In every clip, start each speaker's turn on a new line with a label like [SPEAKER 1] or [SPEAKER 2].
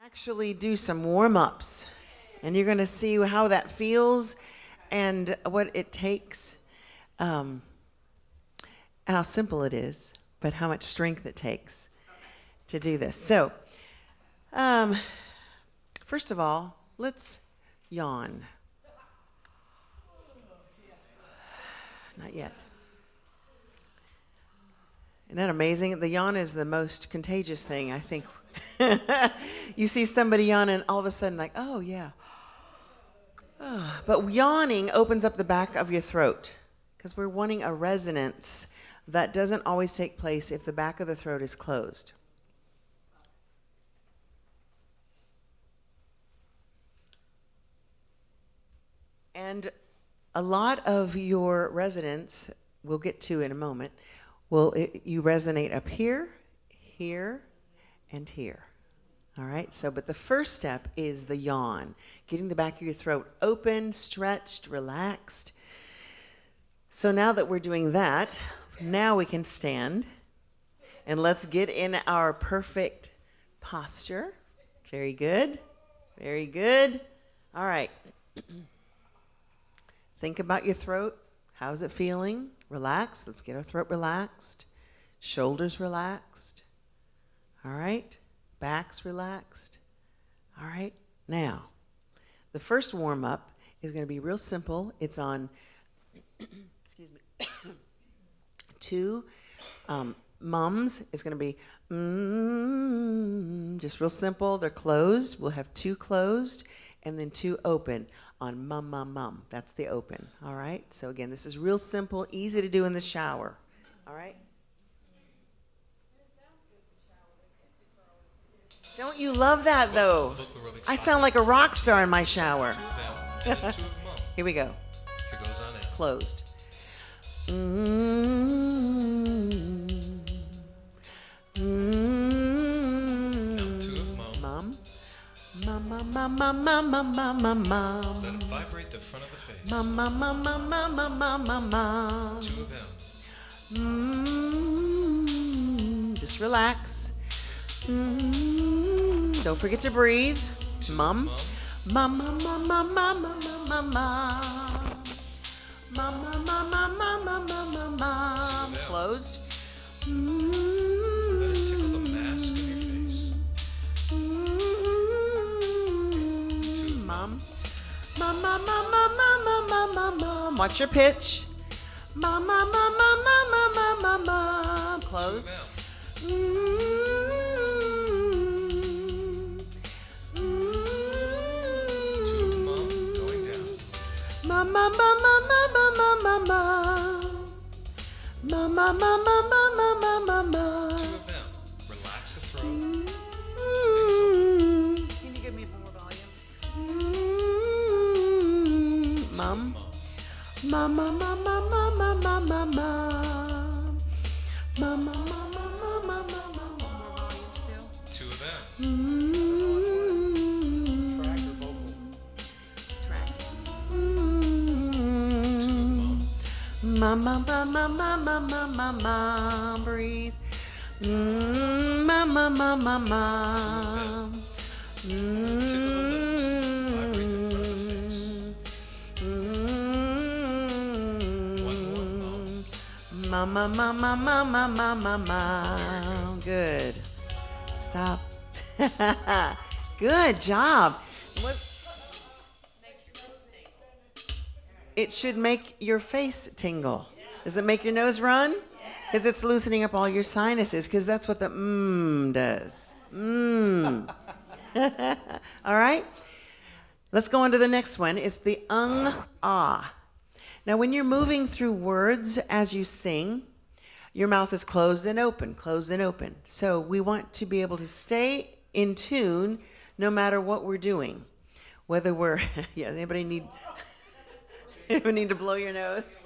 [SPEAKER 1] Actually do some warm-ups, and you're going to see how that feels and what it takes, and how simple it is, but how much strength it takes to do this. So, first of all, let's yawn. Not yet. Isn't that amazing? The yawn is the most contagious thing, I think. You see somebody yawn and all of a sudden like, oh yeah. But yawning opens up the back of your throat because we're wanting a resonance that doesn't always take place if the back of the throat is closed. And a lot of your resonance, we'll get to in a moment, you resonate up here, here, and here. All right, but the first step is the yawn, getting the back of your throat open, stretched, relaxed. So now that we're doing that, now we can stand, and let's get in our perfect posture. Very good, very good. All right. Think about your throat. How's it feeling? Relax. Let's get our throat relaxed. Shoulders relaxed. All right. Back's relaxed. All right. Now, the first warm-up is going to be real simple. It's on, excuse me, two mums. It's going to be just real simple. They're closed. We'll have two closed and then two open on mum, mum, mum. That's the open. All right. So again, this is real simple, easy to do in the shower. All right. Don't you love that, though? I sound like a rock star in my shower. Here we go.
[SPEAKER 2] Here goes on it.
[SPEAKER 1] Closed.
[SPEAKER 2] Two of mum.
[SPEAKER 1] Mum. Mum.
[SPEAKER 2] Let it vibrate the front of the face.
[SPEAKER 1] Mum.
[SPEAKER 2] Two of M.
[SPEAKER 1] Just relax. Don't forget to breathe. Mum. Mum. Closed.
[SPEAKER 2] Let it tickle the mask of your face. Two of
[SPEAKER 1] Mum. Watch your pitch. Closed.
[SPEAKER 2] Two of them. Relax the throat.
[SPEAKER 1] Can you give me more volume? Mum.
[SPEAKER 2] Two of them.
[SPEAKER 1] Track or vocal? Track. Mama, breathe. Mama. Mama. Good. Stop. Good job. It should make your face tingle. Does it make your nose run? Because it's loosening up all your sinuses, because that's what the does. All right? Let's go on to the next one. It's the ah. Now, when you're moving through words as you sing, your mouth is closed and open, closed and open. So we want to be able to stay in tune no matter what we're doing. Whether we're, anybody need to blow your nose?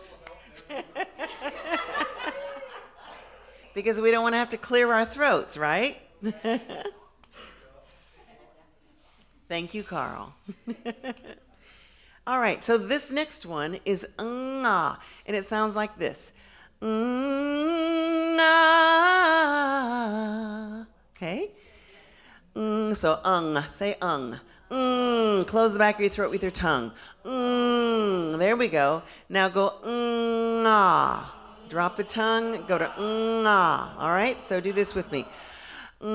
[SPEAKER 1] Because we don't want to have to clear our throats, right? Thank you, Carl. All right, so this next one is ah, and it sounds like this. Ah. Okay? So say close the back of your throat with your tongue. There we go. Now go ah. Drop the tongue, go to ah. All right, so do this with me. Ah.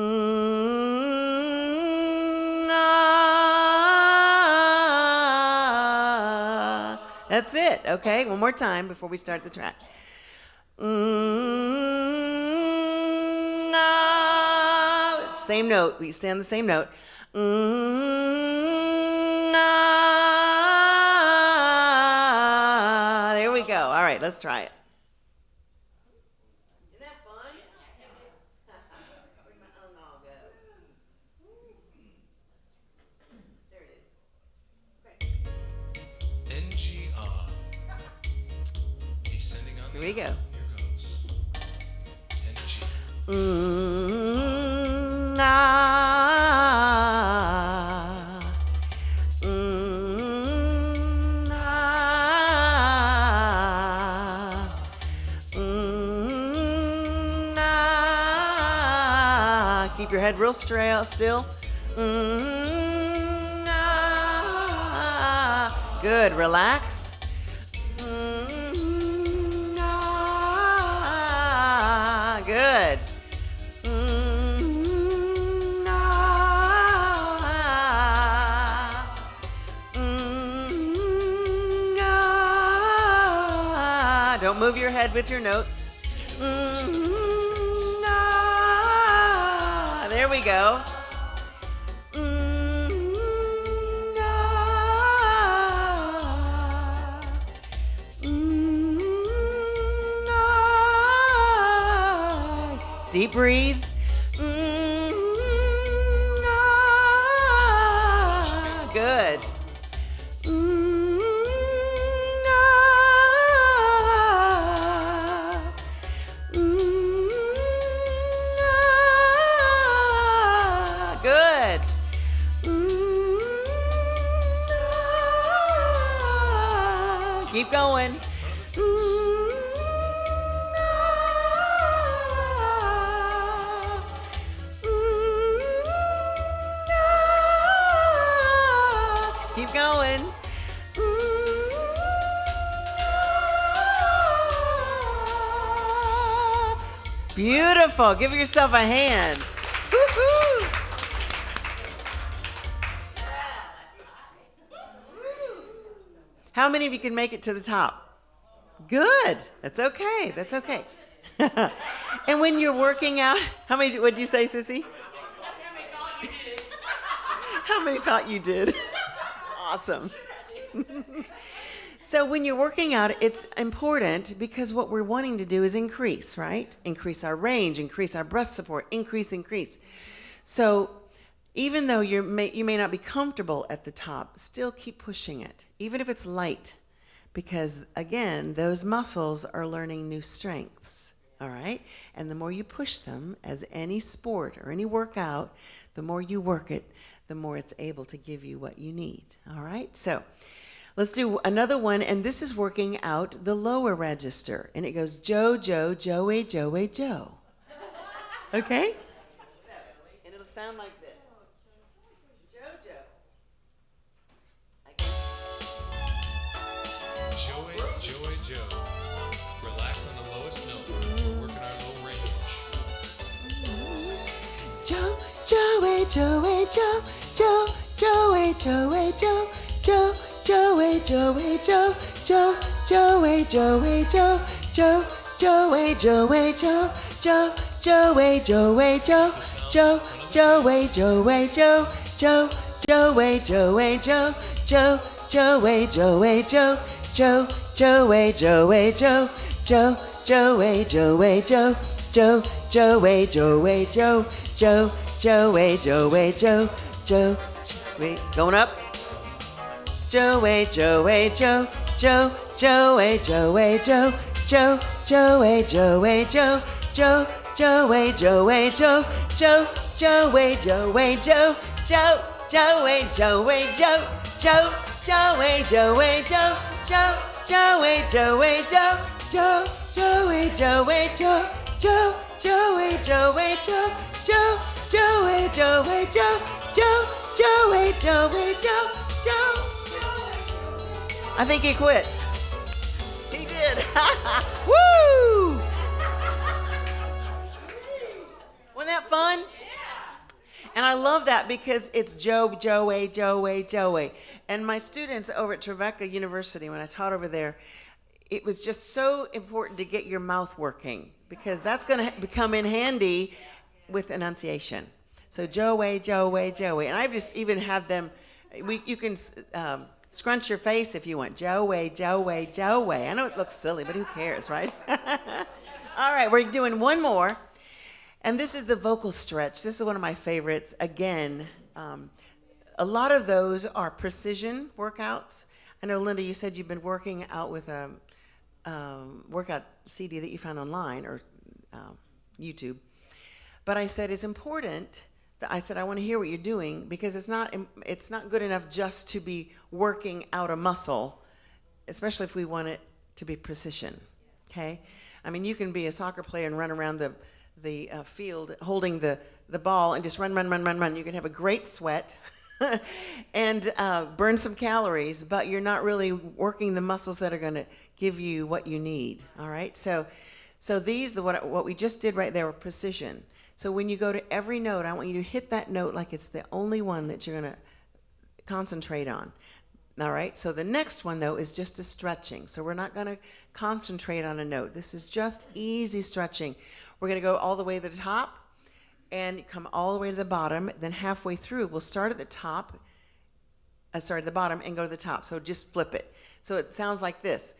[SPEAKER 1] That's it, okay? One more time before we start the track. Ah. Same note, we stay on the same note. Ah. There we go. All right, let's try it.
[SPEAKER 2] NGR. Descending on the
[SPEAKER 1] Here we go.
[SPEAKER 2] Here goes. NG.
[SPEAKER 1] Ah. Ah. Keep your head real straight, still. Ah. Good. Relax. Ah. Good. Don't move your head with your notes. There we go. Deep breathe. Good. Good. Keep going. Keep going. Beautiful. Give yourself a hand. Woo-hoo. How many of you can make it to the top? Good. That's okay. That's okay. And when you're working out, how many, what did you say, Sissy? How many thought you did? Awesome. So when you're working out, it's important because what we're wanting to do is increase, right? Increase our range, increase our breath support, increase. So even though you may not be comfortable at the top, still keep pushing it, even if it's light, because again, those muscles are learning new strengths, all right? And the more you push them, as any sport or any workout, the more you work it, the more it's able to give you what you need, all right? So let's do another one, and this is working out the lower register, and it goes Joe, Joe, Joey, Joey, Joe. Okay? And it'll sound like this. Joe, Joe.
[SPEAKER 2] Joey, Joey, Joe. Relax on the lowest note. We're working our low range.
[SPEAKER 1] Joe, Joey, Joey, Joe, Joe, Joey, Joey, Joe, Joe, Joey, Joey, Joe, Joe, Joey, Joey, Joe, Joe, Joey, Joey, Joe, Joe, Joey, Joey, Joe, Joe, Joey, Joey, Joe, Joe, Joey, Joey, Joe, Joe, Joey, Joey, Joe, Joe, Joey, Joey, Joe, Joe, Joey, Joey, Joe, Joe, Joey, Joey, Joe, Joe, Joey, Joey, Joe, Joe, wait, going up. Joey, Joey, Joe, Joe, Joey, Joey, Joe, Joe, Joey, Joey, Joe, Joe, Joey, Joey, Joe, Joe, Joey, Joey, Joe, Joe, Joey, Joey, Joe, Joe, Joey, Joey, Joe, Joe, Joey, Joey, Joe, Joe, Joey, Joey, Joe, Joe, Joey, Joey, Joe, Joe, Joey, Joey, Joe, Joey, Joe, Joe. I think he quit. He did. Woo! Wasn't that fun? And I love that because it's Joey, Joey, Joey. And my students over at Trevecca University, when I taught over there, it was just so important to get your mouth working because that's going to come in handy with enunciation. So Joey, Joey, Joey. And I just even have them, you can scrunch your face if you want. Joey, Joey, Joey. I know it looks silly, but who cares, right? All right, we're doing one more. And this is the vocal stretch. This is one of my favorites. Again, a lot of those are precision workouts. I know, Linda, you said you've been working out with a workout CD that you found online or YouTube. But I said it's important that I want to hear what you're doing because it's not good enough just to be working out a muscle, especially if we want it to be precision. Okay? I mean, you can be a soccer player and run around the field holding the ball and just run. You can have a great sweat and burn some calories, but you're not really working the muscles that are going to give you what you need. All right? So these, what we just did right there, were precision. So when you go to every note, I want you to hit that note like it's the only one that you're going to concentrate on. All right? So the next one, though, is just a stretching. So we're not going to concentrate on a note. This is just easy stretching. We're going to go all the way to the top and come all the way to the bottom. Then halfway through, we'll start at the top, the bottom, and go to the top. So just flip it. So it sounds like this.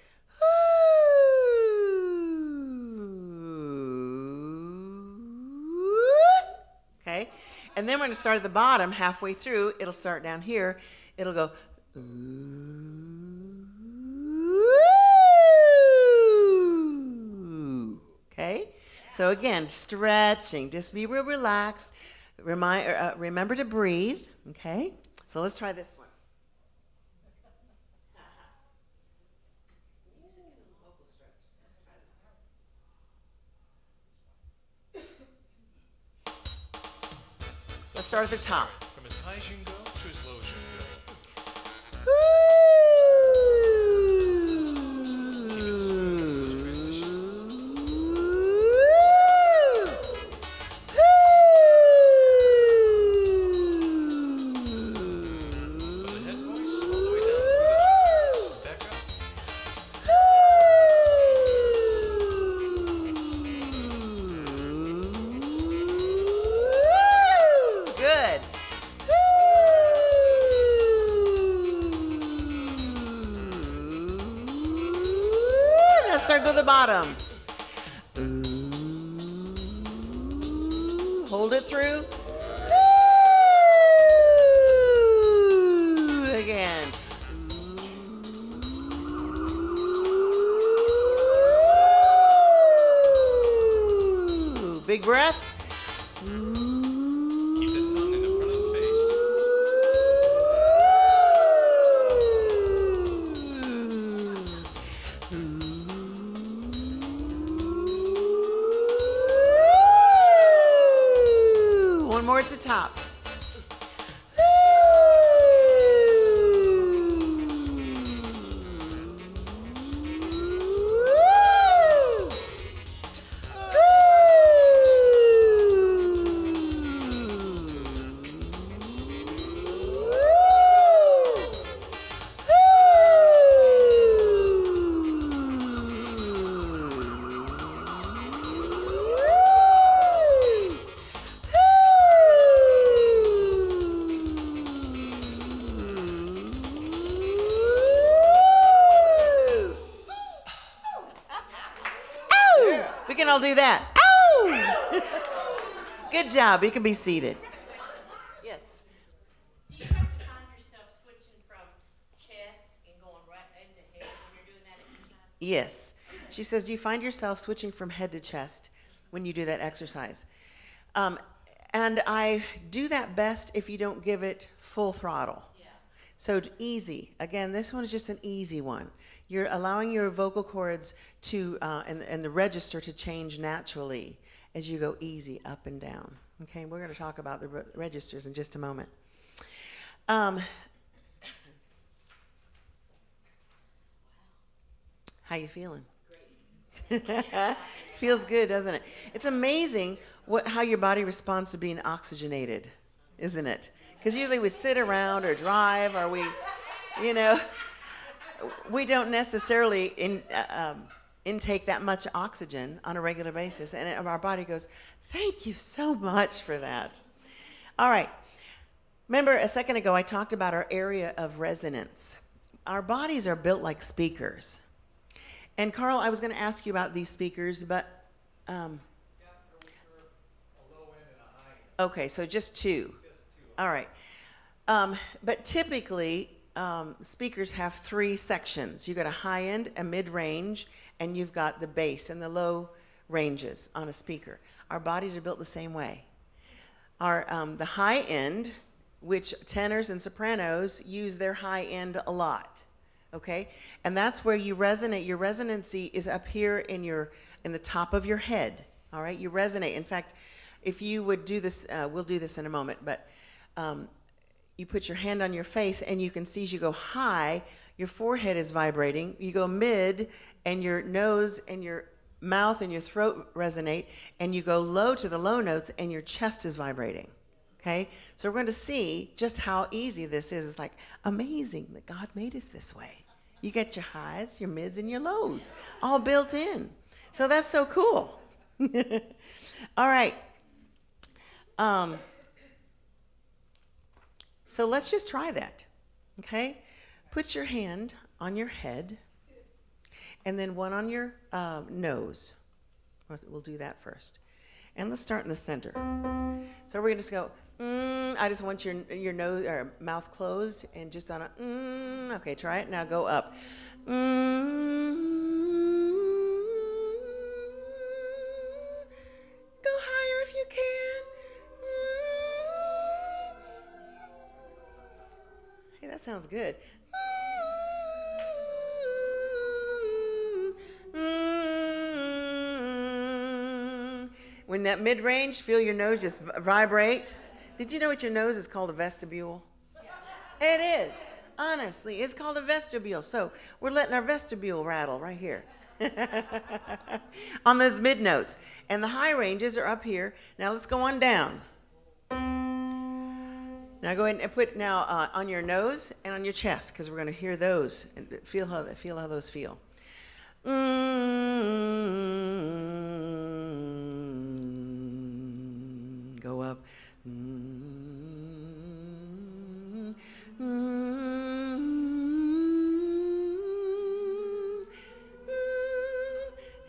[SPEAKER 1] Okay? And then we're going to start at the bottom. Halfway through, it'll start down here. It'll go. Okay? So again, stretching. Just be real relaxed. Remember to breathe. Okay? So let's try this one. Let's start at the top.
[SPEAKER 2] From as high as you can go to as low as you can go. Keep it smooth in those transitions. From the head voice all the way down through the nostrils. Back up.
[SPEAKER 1] Good. Let's start go to the bottom. Hold it through. Again. Big breath.
[SPEAKER 2] Keep the tongue in the front of the face.
[SPEAKER 1] One more at the top. We can all do that. Ow! Good job. You can be seated. Yes.
[SPEAKER 3] Do you have to find yourself switching from chest and going right into head when you're doing that exercise?
[SPEAKER 1] Yes. She says, do you find yourself switching from head to chest when you do that exercise? And I do that best if you don't give it full throttle.
[SPEAKER 3] Yeah.
[SPEAKER 1] So easy. Again, this one is just an easy one. You're allowing your vocal cords to, and the register to change naturally as you go easy up and down. Okay, we're going to talk about the registers in just a moment. Um, how you feeling? Feels good, doesn't it? It's amazing how your body responds to being oxygenated, isn't it? Because usually we sit around or drive or you know, we don't necessarily intake that much oxygen on a regular basis. And our body goes, thank you so much for that. All right. Remember a second ago I talked about our area of resonance. Our bodies are built like speakers. And Carl, I was going to ask you about these speakers, but okay, so just two. All right. But typically, speakers have three sections. You've got a high end, a mid range, and you've got the bass and the low ranges on a speaker. Our bodies are built the same way. The high end, which tenors and sopranos use their high end a lot. Okay, and that's where you resonate. Your resonancy is up here in the top of your head. All right, you resonate. In fact, if you would do this, we'll do this in a moment, but you put your hand on your face and you can see as you go high, your forehead is vibrating. You go mid and your nose and your mouth and your throat resonate, and you go low to the low notes and your chest is vibrating. Okay, so we're going to see just how easy this is. It's like amazing that God made us this way. You get your highs, your mids, and your lows all built in. So that's so cool. All right. So let's just try that. Okay, put your hand on your head and then one on your nose. We'll do that first. And let's start in the center. So we're going to just go, I just want your nose or mouth closed and just on a, okay, try it. Now go up. Go higher if you can. Hey, that sounds good. When that mid-range, feel your nose just vibrate. Did you know what your nose is called a vestibule? Yes. It is. Honestly, it's called a vestibule. So we're letting our vestibule rattle right here on those mid notes. And the high ranges are up here. Now let's go on down. Now go ahead and put on your nose and on your chest, because we're going to hear those and feel how those feel. Go up.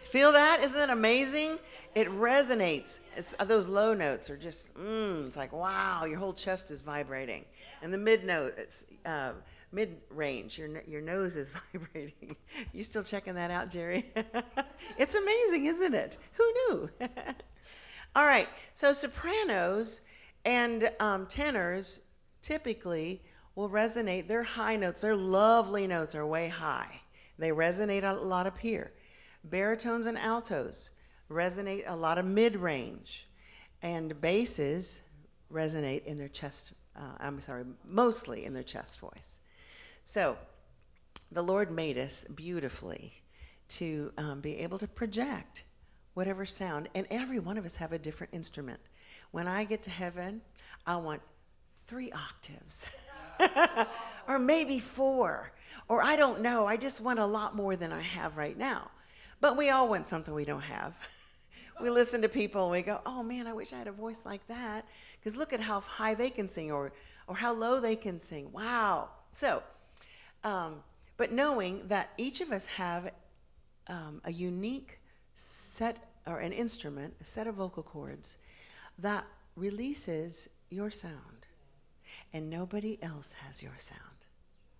[SPEAKER 1] Feel that? Isn't that amazing? It resonates. Those low notes are just, it's like, wow, your whole chest is vibrating. And the mid note, it's mid-range, your nose is vibrating. You still checking that out, Jerry? It's amazing, isn't it? Who knew? All right, so sopranos and tenors typically will resonate. Their high notes, their lovely notes are way high. They resonate a lot up here. Baritones and altos resonate a lot of mid-range. And basses resonate in their chest, mostly in their chest voice. So the Lord made us beautifully to be able to project whatever sound, and every one of us have a different instrument. When I get to heaven, I want 3 octaves, or maybe 4, or I don't know, I just want a lot more than I have right now. But we all want something we don't have. We listen to people and we go, oh man, I wish I had a voice like that, because look at how high they can sing, or how low they can sing. Wow. So, but knowing that each of us have a unique set, or an instrument, a set of vocal cords that releases your sound, and nobody else has your sound.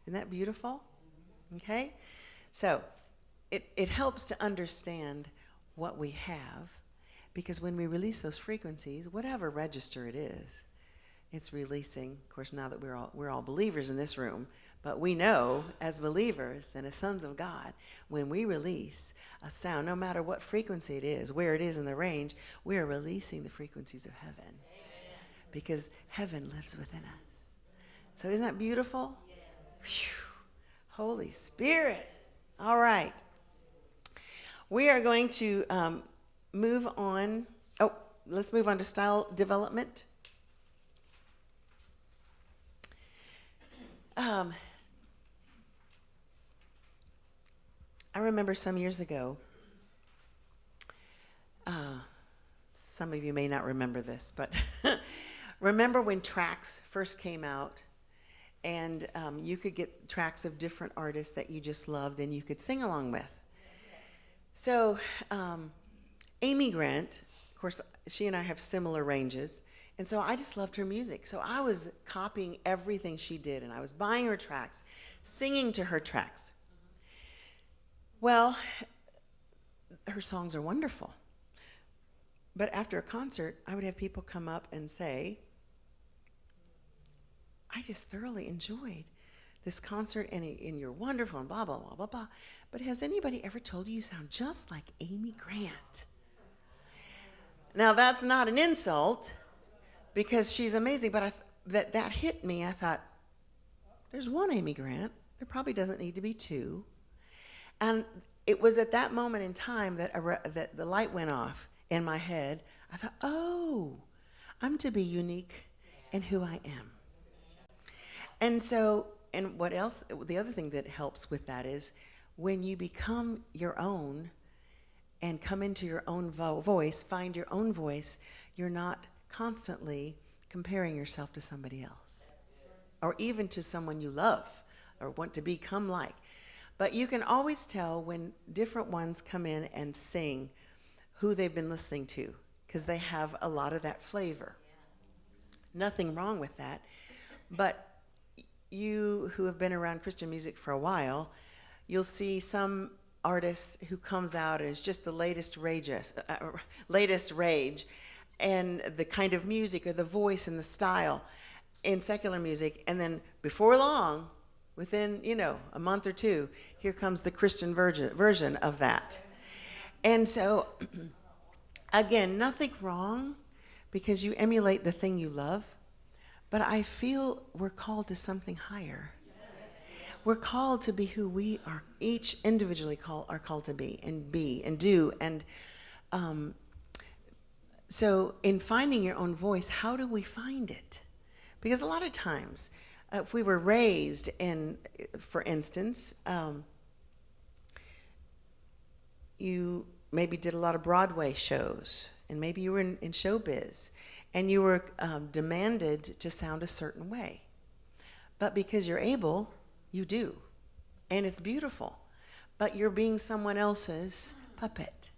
[SPEAKER 1] Isn't that beautiful? Okay? So it helps to understand what we have, because when we release those frequencies, whatever register it is, it's releasing. Of course, now that we're all believers in this room, but we know as believers and as sons of God, when we release a sound, no matter what frequency it is, where it is in the range, we are releasing the frequencies of heaven. Amen. Because heaven lives within us. So isn't that beautiful? Phew. Holy Spirit. All right. We are going to move on. Oh, let's move on to style development. I remember some years ago, some of you may not remember this, but remember when tracks first came out and you could get tracks of different artists that you just loved and you could sing along with. So Amy Grant, of course, she and I have similar ranges, and so I just loved her music. So I was copying everything she did, and I was buying her tracks, singing to her tracks. Well, her songs are wonderful. But after a concert, I would have people come up and say, I just thoroughly enjoyed this concert, and you're wonderful, and blah, blah, blah, blah, blah. But has anybody ever told you sound just like Amy Grant? Now, that's not an insult, because she's amazing, but that hit me. I thought, there's one Amy Grant. There probably doesn't need to be two. And it was at that moment in time that the light went off in my head. I thought, oh, I'm to be unique in who I am. And so, and what else, the other thing that helps with that is when you become your own and come into your own voice, find your own voice, you're not constantly comparing yourself to somebody else or even to someone you love or want to become like. But you can always tell when different ones come in and sing who they've been listening to, because they have a lot of that flavor. Nothing wrong with that. But you who have been around Christian music for a while, you'll see some artist who comes out and is just the latest rage, and the kind of music or the voice and the style in secular music, and then before long, within, a month or two, here comes the Christian version of that. And so, again, nothing wrong because you emulate the thing you love, but I feel we're called to something higher. We're called to be who we are, each individually are called to be and do. And so in finding your own voice, how do we find it? Because a lot of times, if we were raised in, for instance, you maybe did a lot of Broadway shows, and maybe you were in showbiz, and you were demanded to sound a certain way. But because you're able, you do. And it's beautiful. But you're being someone else's puppet.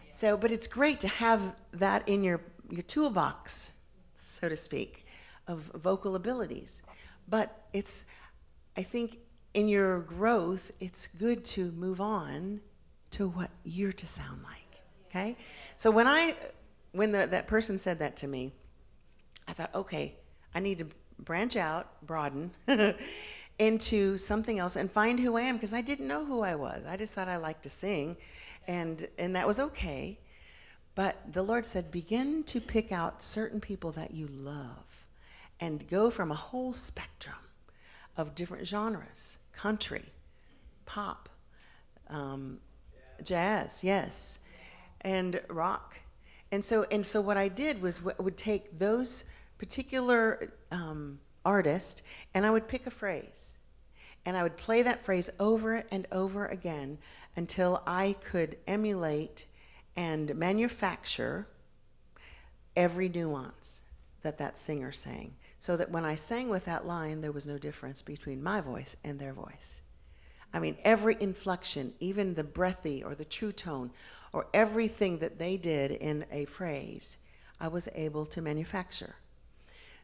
[SPEAKER 1] So, but it's great to have that in your toolbox, so to speak, of vocal abilities. But I think in your growth, it's good to move on to what you're to sound like, okay? So when that person said that to me, I thought, okay, I need to branch out, broaden, into something else and find who I am, because I didn't know who I was. I just thought I liked to sing, and that was okay. But the Lord said, begin to pick out certain people that you love and go from a whole spectrum of different genres, country, pop, jazz, yes, and rock. And so what I did was would take those particular artists, and I would pick a phrase, and I would play that phrase over and over again until I could emulate and manufacture every nuance that singer sang, so that when I sang with that line, there was no difference between my voice and their voice. I mean, every inflection, even the breathy or the true tone, or everything that they did in a phrase, I was able to manufacture.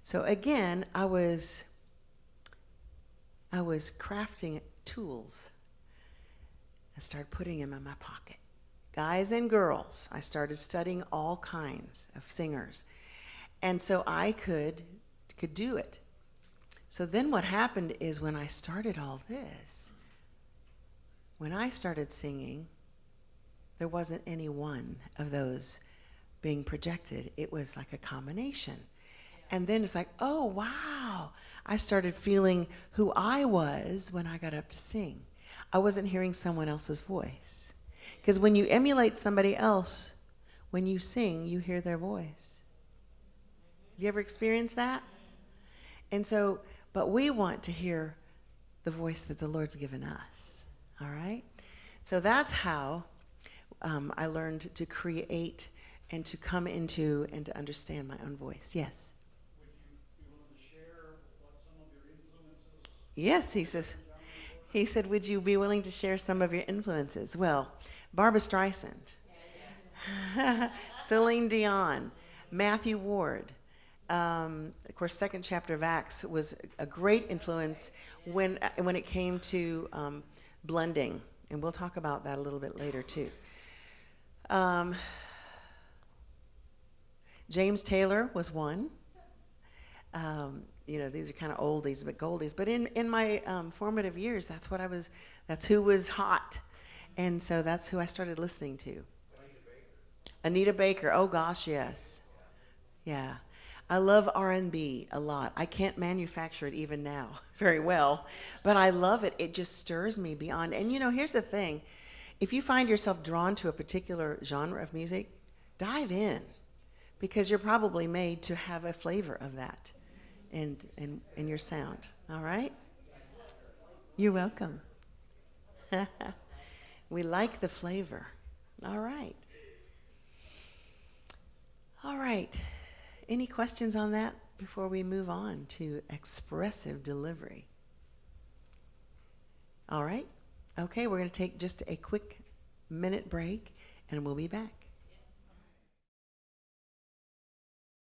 [SPEAKER 1] So again, I was crafting tools. I started putting them in my pocket. Guys and girls, I started studying all kinds of singers. And so I could do it. So then what happened is when I started all this, when I started singing, there wasn't any one of those being projected. It was like a combination. And then it's like, oh, wow, I started feeling who I was when I got up to sing. I wasn't hearing someone else's voice. Because when you emulate somebody else, when you sing, you hear their voice. Have you ever experienced that? And so, but we want to hear the voice that the Lord's given us. All right? So that's how I learned to create and to come into and to understand my own voice. Yes?
[SPEAKER 4] Would you be willing to share what some of your influences?
[SPEAKER 1] Yes, he said, would you be willing to share some of your influences? Well, Barbra Streisand, Celine Dion, Matthew Ward. Of course, second chapter of Acts was a great influence when it came to blending. And we'll talk about that a little bit later, too. James Taylor was one. These are kind of oldies but goldies. But in my formative years, that's who was hot. And so that's who I started listening to. Anita Baker. Oh, gosh, yes. Yeah. I love R&B a lot. I can't manufacture it even now very well, but I love it. It just stirs me beyond. And, here's the thing. If you find yourself drawn to a particular genre of music, dive in, because you're probably made to have a flavor of that in your sound. All right? You're welcome. We like the flavor. All right. All right. Any questions on that before we move on to expressive delivery? All right. Okay, we're going to take just a quick minute break, and we'll be back.